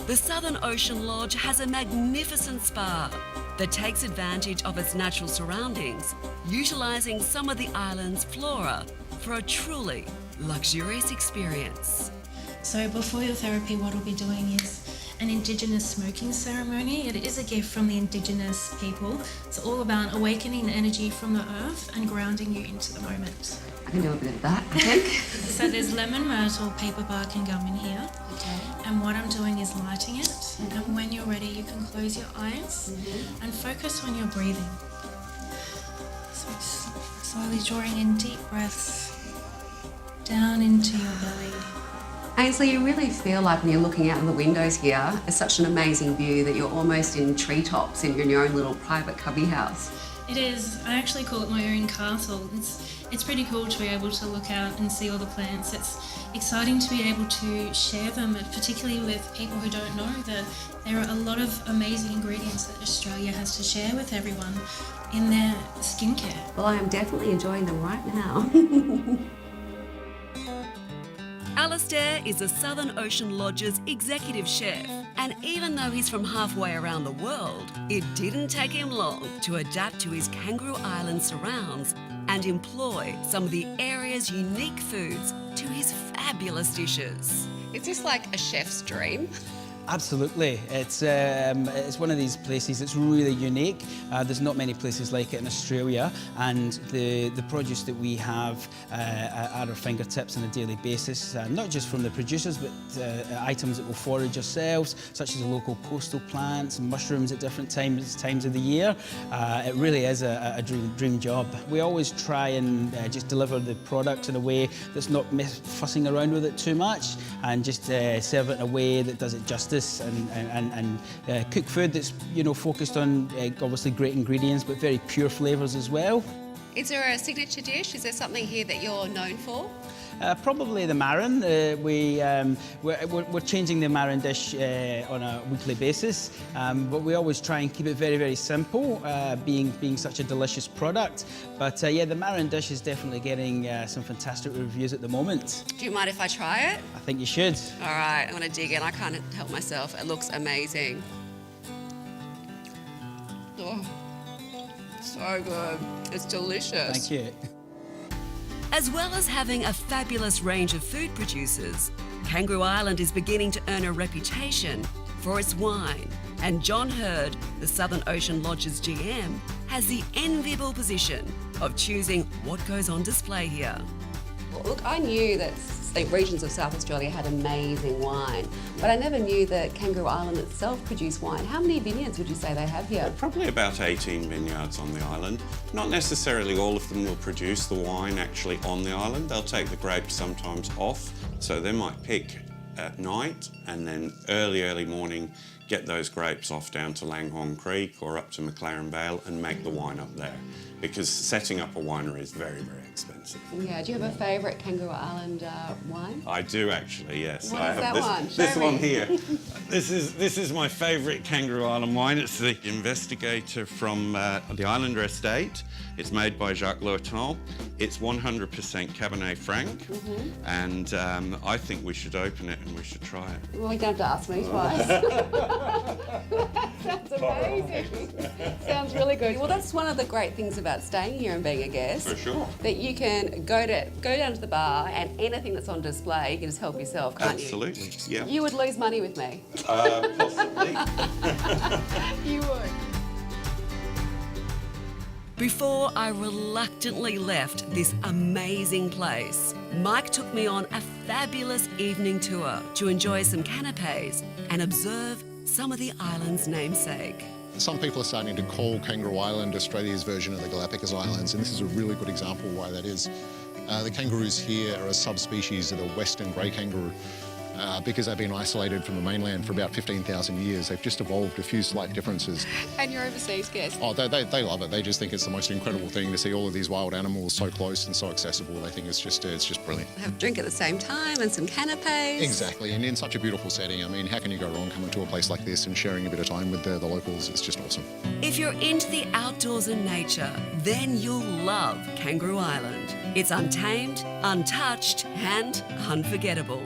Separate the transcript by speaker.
Speaker 1: The Southern Ocean Lodge has a magnificent spa that takes advantage of its natural surroundings, utilising some of the island's flora for a truly luxurious experience.
Speaker 2: So before your therapy, what we'll be doing is an Indigenous smoking ceremony. It is a gift from the Indigenous people. It's all about awakening the energy from the earth and grounding you into the moment.
Speaker 3: I can do a bit of that, I think.
Speaker 2: So there's lemon, myrtle, paper bark and gum in here.
Speaker 3: Okay.
Speaker 2: And what I'm doing is lighting it. And when you're ready, you can close your eyes and focus on your breathing. So slowly drawing in deep breaths down into your belly.
Speaker 3: Ainsley, you really feel like when you're looking out of the windows here, it's such an amazing view that you're almost in treetops and you're in your own little private cubby house.
Speaker 2: It is. I actually call it my own castle. It's pretty cool to be able to look out and see all the plants. It's exciting to be able to share them, particularly with people who don't know that there are a lot of amazing ingredients that Australia has to share with everyone in their skincare.
Speaker 3: Well, I am definitely enjoying them right now.
Speaker 1: Alistair is the Southern Ocean Lodge's executive chef, and even though he's from halfway around the world, it didn't take him long to adapt to his Kangaroo Island surrounds and employ some of the area's unique foods to his fabulous dishes.
Speaker 4: Is this like a chef's dream?
Speaker 5: Absolutely. It's one of these places that's really unique. There's not many places like it in Australia, and the produce that we have at our fingertips on a daily basis, not just from the producers, but items that we'll forage ourselves, such as the local coastal plants and mushrooms at different times of the year. It really is a dream job. We always try and just deliver the products in a way that's not fussing around with it too much, and just serve it in a way that does it justice. And cook food that's, focused on obviously great ingredients but very pure flavours as well.
Speaker 4: Is there a signature dish? Is there something here that you're known for?
Speaker 5: Probably the marron. We're changing the marron dish on a weekly basis, but we always try and keep it very, very simple, being such a delicious product. But yeah, the marron dish is definitely getting some fantastic reviews at the moment.
Speaker 4: Do you mind if I try it?
Speaker 5: I think you should.
Speaker 4: All right, I'm going to dig in. I can't help myself. It looks amazing. Oh, so good. It's delicious.
Speaker 5: Thank you.
Speaker 1: As well as having a fabulous range of food producers, Kangaroo Island is beginning to earn a reputation for its wine. And John Hurd, the Southern Ocean Lodge's GM, has the enviable position of choosing what goes on display here.
Speaker 3: Well, look, I knew that regions of South Australia had amazing wine, but I never knew that Kangaroo Island itself produced wine. How many vineyards would you say they have here?
Speaker 6: Probably about 18 vineyards on the island. Not necessarily all of them will produce the wine actually on the island. They'll take the grapes sometimes off, so they might pick at night and then early morning get those grapes off down to Langhorne Creek or up to McLaren Vale and make the wine up there, because setting up a winery is very, very expensive.
Speaker 3: Yeah, do you have a favourite Kangaroo Island wine?
Speaker 6: I do actually, yes.
Speaker 3: What
Speaker 6: I
Speaker 3: is
Speaker 6: have
Speaker 3: that one?
Speaker 6: this
Speaker 3: Show
Speaker 6: one
Speaker 3: me.
Speaker 6: here. This is my favourite Kangaroo Island wine. It's the Investigator from the Islander Estate. It's made by Jacques Lurton. It's 100% Cabernet Franc, and I think we should open it and we should try it.
Speaker 3: Well, you don't have to ask me twice. That sounds amazing. Sounds really good. Well, that's one of the great things about staying here and being a guest.
Speaker 6: For sure.
Speaker 3: That you can go down to the bar and anything that's on display, you can just help yourself, can't
Speaker 6: Absolutely, yeah.
Speaker 3: you? You would lose money with me.
Speaker 6: Possibly.
Speaker 3: You would.
Speaker 1: Before I reluctantly left this amazing place, Mike took me on a fabulous evening tour to enjoy some canapes and observe some of the island's namesake.
Speaker 7: Some people are starting to call Kangaroo Island Australia's version of the Galapagos Islands, and this is a really good example of why that is. The kangaroos here are a subspecies of the western grey kangaroo. Because they've been isolated from the mainland for about 15,000 years. They've just evolved a few slight differences.
Speaker 4: And your overseas guests?
Speaker 7: Oh, they love it. They just think it's the most incredible thing to see all of these wild animals so close and so accessible. They think it's just brilliant.
Speaker 4: Have a drink at the same time and some canapes.
Speaker 7: Exactly, and in such a beautiful setting. I mean, how can you go wrong coming to a place like this and sharing a bit of time with the locals? It's just awesome.
Speaker 1: If you're into the outdoors and nature, then you'll love Kangaroo Island. It's untamed, untouched, and unforgettable.